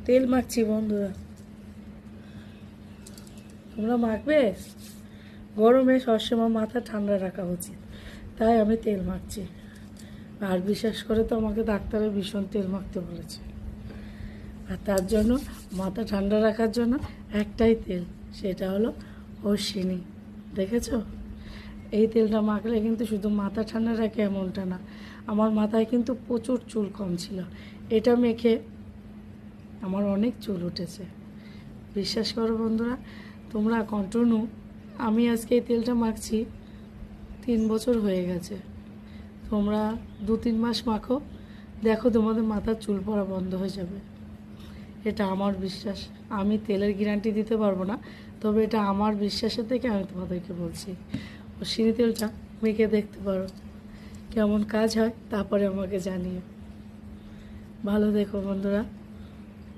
তেল মাখছি বন্ধুরা, তোমরা মাখবে? গরমে সবসময় মাথা ঠান্ডা রাখা উচিত, তাই আমি তেল মাখছি। আর বিশেষ করে তো আমাকে ডাক্তারে ভীষণ তেল মাখতে বলেছে, আর তার জন্য মাথা ঠান্ডা রাখার জন্য একটাই তেল, সেটা হলো অশ্বিনী। দেখেছো? এই তেলটা মাখলে কিন্তু শুধু মাথা ঠান্ডা রাখে এমনটা না, আমার মাথায় কিন্তু প্রচুর চুল কম ছিল, এটা মেখে আমার অনেক চুল উঠেছে। বিশ্বাস করো বন্ধুরা, তোমরা কন্টিনিউ, আমি আজকে এই তেলটা মাখছি 3 বছর হয়ে গেছে, তোমরা 2-3 মাস মাখো, দেখো তোমাদের মাথার চুল পড়া বন্ধ হয়ে যাবে। এটা আমার বিশ্বাস, আমি তেলের গ্যারান্টি দিতে পারবো না, তবে এটা আমার বিশ্বাসের থেকে আমি তোমাদেরকে বলছি। অশ্বিনী তেলটা মেখে দেখতে পারো, কেমন কাজ হয় তারপরে আমাকে জানিও। ভালো দেখো বন্ধুরা।